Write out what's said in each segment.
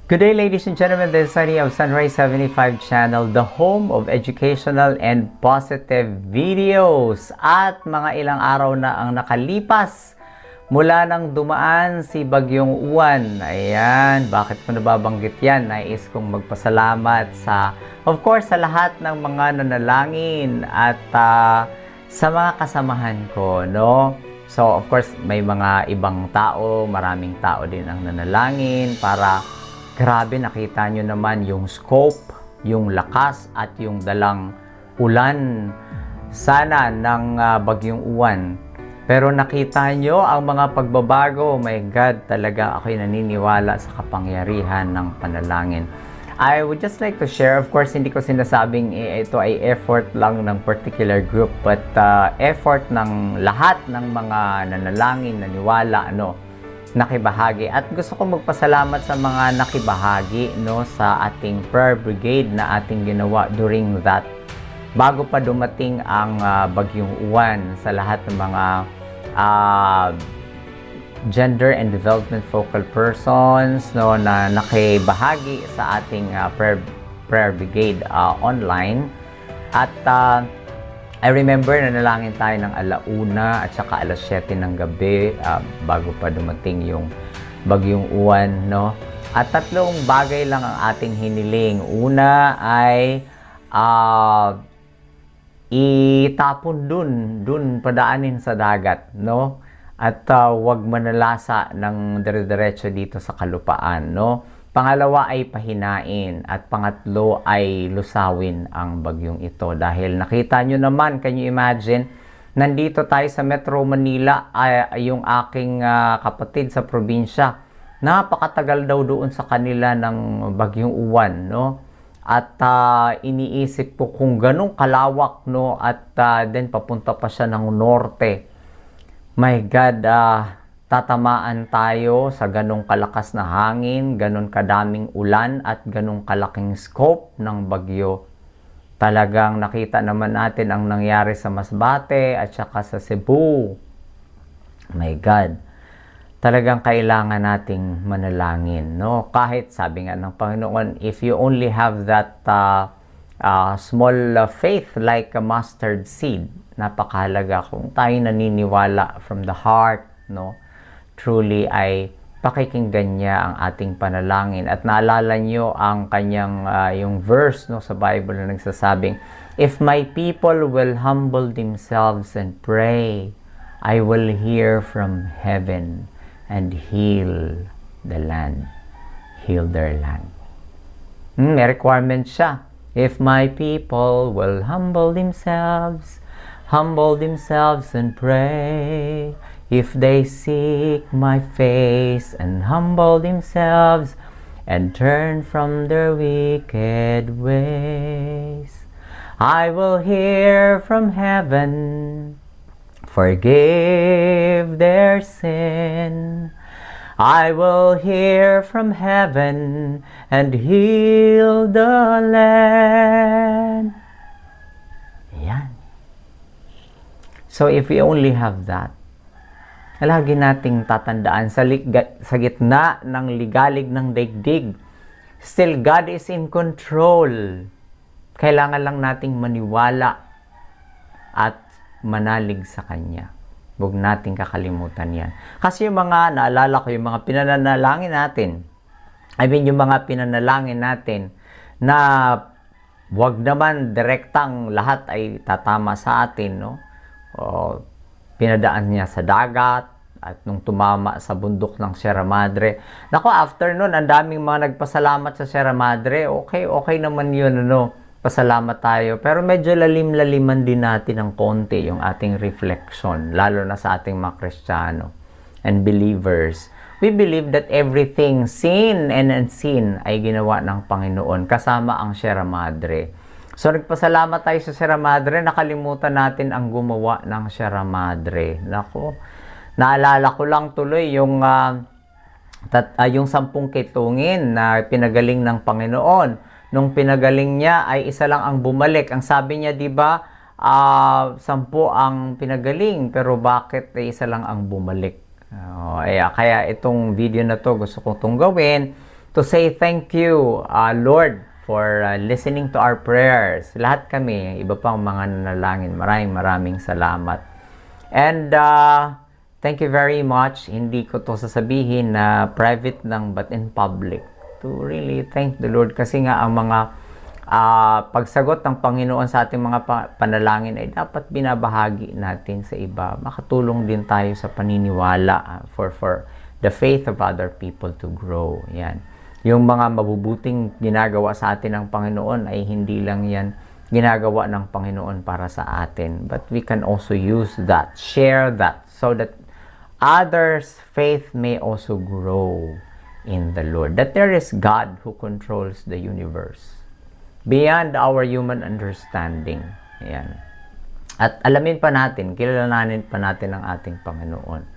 Good day, ladies and gentlemen. This is Sunny of Sunrise 75 Channel, the home of educational and positive videos. At mga ilang araw na ang nakalipas mula nang dumaan si Bagyong Uwan. Ayan, bakit ko nababanggit yan? Nais kong magpasalamat sa, of course, sa lahat ng mga nanalangin at sa mga kasamahan ko, no? So, of course, may mga ibang tao, maraming tao din ang nanalangin para grabe, nakita nyo naman yung scope, yung lakas at yung dalang ulan sana ng Bagyong Uwan. Pero nakita nyo ang mga pagbabago. My God, talaga ako'y naniniwala sa kapangyarihan ng panalangin. I would just like to share, of course, hindi ko sinasabing ito ay effort lang ng particular group, but effort ng lahat ng mga nanalangin, naniwala, nakibahagi. At gusto kong magpasalamat sa mga nakibahagi, sa ating prayer brigade na ating ginawa during that, bago pa dumating ang Bagyong Uwan, sa lahat ng mga gender and development focal persons, na nakibahagi sa ating prayer brigade online. At I remember na nalangin tayo ng 1:00 at saka 7:00 ng gabi bago pa dumating yung Bagyong Uwan, At 3 bagay lang ang ating hiniling. Una ay itapon dun padaanin sa dagat, At wag manalasa ng dire-diretso dito sa kalupaan, Pangalawa ay pahinain at pangatlo ay lusawin ang bagyong ito. Dahil nakita nyo naman, can you imagine, nandito tayo sa Metro Manila, yung aking kapatid sa probinsya, napakatagal daw doon sa kanila ng Bagyong Uwan, At iniisip ko kung ganong kalawak, at then papunta pa siya ng norte. My God, tatamaan tayo sa ganong kalakas na hangin, ganon kadaming ulan at ganong kalaking scope ng bagyo. Talagang nakita naman natin ang nangyari sa Masbate at saka sa Cebu. My God, talagang kailangan nating manalangin, Kahit sabi nga ng Panginoon, if you only have that small faith like a mustard seed, napakahalaga kung tayo naniniwala from the heart, truly ay pakikinggan niya ang ating panalangin. At naalala nyo ang kanyang yung verse sa Bible na nagsasabing, if my people will humble themselves and pray, I will hear from heaven and heal the land. Heal their land. May requirement siya. If my people will humble themselves and pray, if they seek my face and humble themselves and turn from their wicked ways, I will hear from heaven, forgive their sin. I will hear from heaven and heal the land. Yan. So if we only have that, lagi nating tatandaan sa gitna ng ligalig ng daigdig, still God is in control. Kailangan lang nating maniwala at manalig sa Kanya. Huwag nating kakalimutan yan. Kasi yung mga, naalala ko, yung mga pinanalangin natin, yung mga pinanalangin natin, na huwag naman direktang lahat ay tatama sa atin, O, pinadaan niya sa dagat, at nung tumama sa bundok ng Sierra Madre. Naku, after nun, ang daming mga nagpasalamat sa Sierra Madre. Okay naman yun, pasalamat tayo. Pero medyo lalim-laliman din natin ng konti yung ating reflection, lalo na sa ating mga Kristiyano and believers. We believe that everything seen and unseen ay ginawa ng Panginoon, kasama ang Sierra Madre. So, nagpasalamat tayo sa Sierra Madre, nakalimutan natin ang gumawa ng Sierra Madre. Naku, naalala ko lang tuloy yung 10 kitungin na pinagaling ng Panginoon. Nung pinagaling niya ay isa lang ang bumalik. Ang sabi niya, 'di ba, 10 ang pinagaling, pero bakit isa lang ang bumalik? Kaya itong video na to gusto kong gawin to say thank you, Lord, for listening to our prayers. Lahat kami, iba pang mga nanalangin. Maraming salamat. And thank you very much. Hindi ko to sasabihin na private lang but in public. To really thank the Lord kasi nga ang mga pagsagot ng Panginoon sa ating mga panalangin ay dapat binabahagi natin sa iba. Makatulong din tayo sa paniniwala for the faith of other people to grow. Yan. Yung mga mabubuting ginagawa sa atin ng Panginoon ay hindi lang yan ginagawa ng Panginoon para sa atin. But we can also use that, share that, so that others' faith may also grow in the Lord. That there is God who controls the universe beyond our human understanding. Ayan. At alamin pa natin, kilalanin pa natin ang ating Panginoon.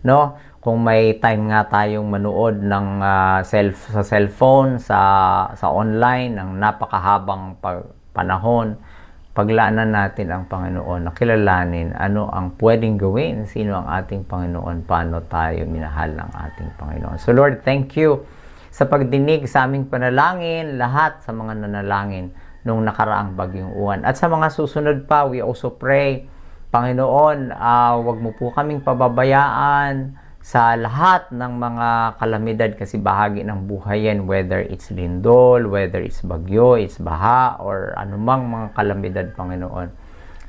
No? Kung may time nga tayong manood ng sa cellphone, sa online, ng napakahabang panahon, paglaanan natin ang Panginoon, nakilalanin ano ang pwedeng gawin, sino ang ating Panginoon, paano tayo minahal ng ating Panginoon. So Lord, thank you sa pagdinig sa aming panalangin, lahat sa mga nanalangin nung nakaraang bagyong uwan. At sa mga susunod pa, we also pray, Panginoon, wag mo po kaming pababayaan sa lahat ng mga kalamidad kasi bahagi ng buhay yan, whether it's lindol, whether it's bagyo, it's baha, or anumang mga kalamidad, Panginoon.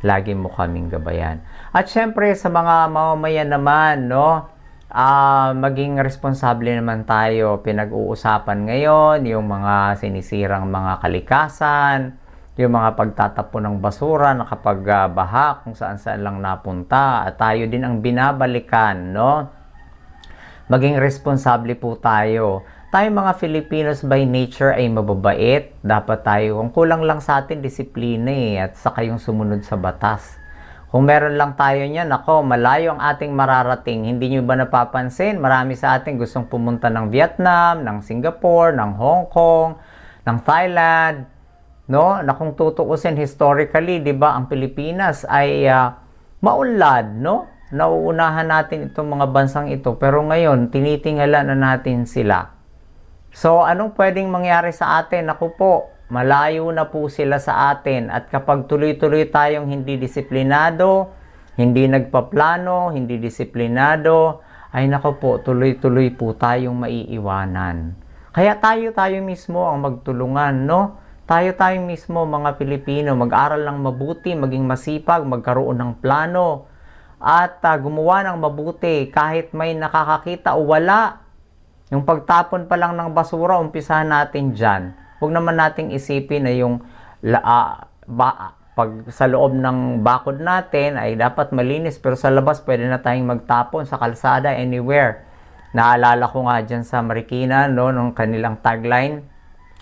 Lagi mo kaming gabayan. At syempre sa mga mamamayan naman, no, maging responsable naman tayo. Pinag-uusapan ngayon yung mga sinisirang mga kalikasan, yung mga pagtatapon ng basura na kapag baha kung saan-saan lang napunta, at tayo din ang binabalikan, no? Maging responsable po tayo. Tayo mga Filipinos by nature ay mababait. Dapat tayo, kung kulang lang sa atin, disiplina at saka yung sumunod sa batas. Kung meron lang tayo niyan, ako, malayo ang ating mararating. Hindi nyo ba napapansin? Marami sa atin gustong pumunta ng Vietnam, ng Singapore, ng Hong Kong, ng Thailand. No? Na kung tutuusin historically, di ba, ang Pilipinas ay maunlad, no? Nauunahan natin itong mga bansang ito, pero ngayon tinitingala na natin sila. So anong pwedeng mangyari sa atin? Naku po, malayo na po sila sa atin, at kapag tuloy-tuloy tayong hindi disiplinado, hindi nagpaplano, hindi disiplinado, ay naku po, tuloy-tuloy po tayong maiiwanan. Kaya tayo mismo ang magtulungan, no? Tayo mismo mga Pilipino, mag-aral ng mabuti, maging masipag, magkaroon ng plano, at gumawa ng mabuti kahit may nakakakita o wala. Yung pagtapon pa lang ng basura, umpisahan natin dyan. Huwag naman nating isipin na yung pag sa loob ng bakod natin ay dapat malinis, pero sa labas pwede na tayong magtapon sa kalsada, anywhere. Naalala ko nga dyan sa Marikina, no, nung kanilang tagline,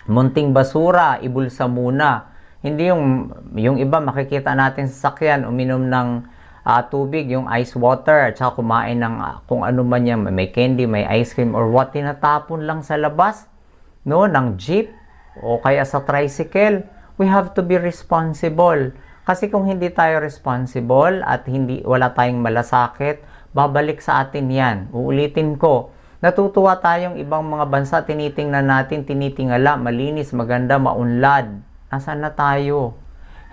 munting basura, ibulsa muna. Hindi yung iba makikita natin sa sakyan, uminom ng tubig, yung ice water, at saka kumain ng kung ano man yan, may candy, may ice cream, or what, tinatapon lang sa labas, no, ng jeep, o kaya sa tricycle. We have to be responsible. Kasi kung hindi tayo responsible, at wala tayong malasakit, babalik sa atin yan. Uulitin ko, natutuwa tayong ibang mga bansa, tinitingnan natin, tinitingala, malinis, maganda, maunlad. Nasaan na tayo?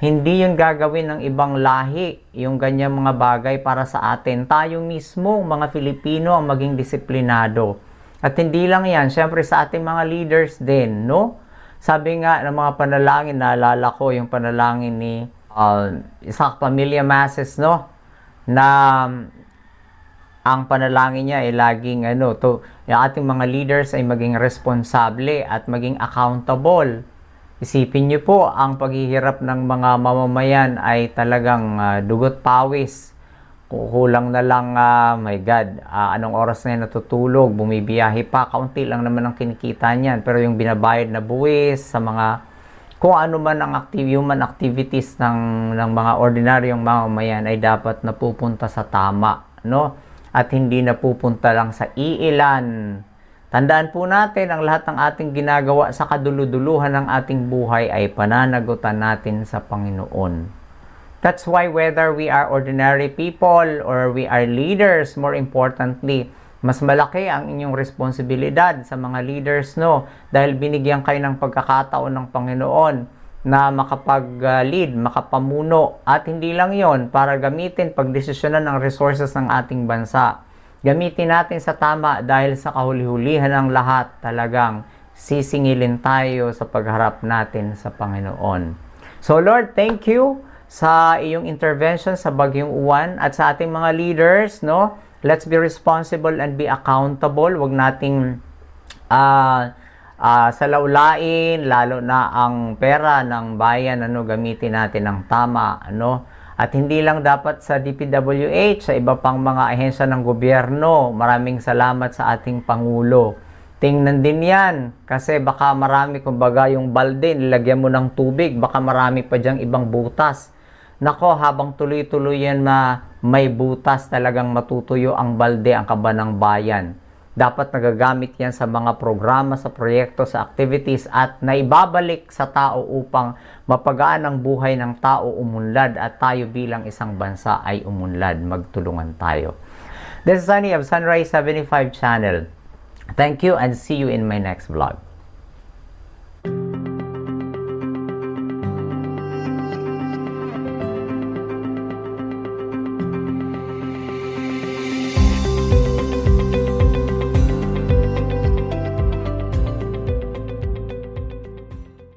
Hindi yun gagawin ng ibang lahi, yung ganyang mga bagay para sa atin. Tayo mismo, mga Filipino, ang maging disiplinado. At hindi lang yan, syempre sa ating mga leaders din, no? Sabi nga ng mga panalangin, naalala ko yung panalangin ni Isaac Pamilya Masses, no? Na ang panalangin niya ay laging, yung ating mga leaders ay maging responsable at maging accountable. Isipin niyo po, ang paghihirap ng mga mamamayan ay talagang dugot pawis. Kulang na lang, my God, anong oras na natutulog, bumibiyahe pa, kaunti lang naman ang kinikita niyan. Pero yung binabayad na buwis sa mga, kung ano man ang human activities ng mga ordinaryong mamamayan ay dapat napupunta sa tama, no? At hindi napupunta lang sa iilan. Tandaan po natin, ang lahat ng ating ginagawa sa kaduluduluhan ng ating buhay ay pananagutan natin sa Panginoon. That's why whether we are ordinary people or we are leaders, more importantly, Mas malaki ang inyong responsibilidad sa mga leaders, no? Dahil binigyan kayo ng pagkakataon ng Panginoon na makapag-lead, makapamuno. At hindi lang yon para gamitin pagdesisyonan ng resources ng ating bansa. Gamitin natin sa tama dahil sa kahuli-hulihan ng lahat talagang sisingilin tayo sa pagharap natin sa Panginoon. So Lord, thank you sa iyong intervention sa Bagyong Uwan at sa ating mga leaders, no? Let's be responsible and be accountable. Huwag nating salaulain, lalo na ang pera ng bayan, gamitin natin ng tama, At hindi lang dapat sa DPWH, sa iba pang mga ahensya ng gobyerno. Maraming salamat sa ating Pangulo. Tingnan din yan, kasi baka marami, kumbaga yung balde, nilagyan mo ng tubig, baka marami pa dyang ibang butas. Nako, habang tuloy-tuloy yan may butas, talagang matutuyo ang balde, ang kaba ng bayan. Dapat nagagamit yan sa mga programa, sa proyekto, sa activities at naibabalik sa tao upang mapagaan ang buhay ng tao, umunlad at tayo bilang isang bansa ay umunlad. Magtulungan tayo. This is Sunny of Sunrise 75 Channel. Thank you and see you in my next vlog.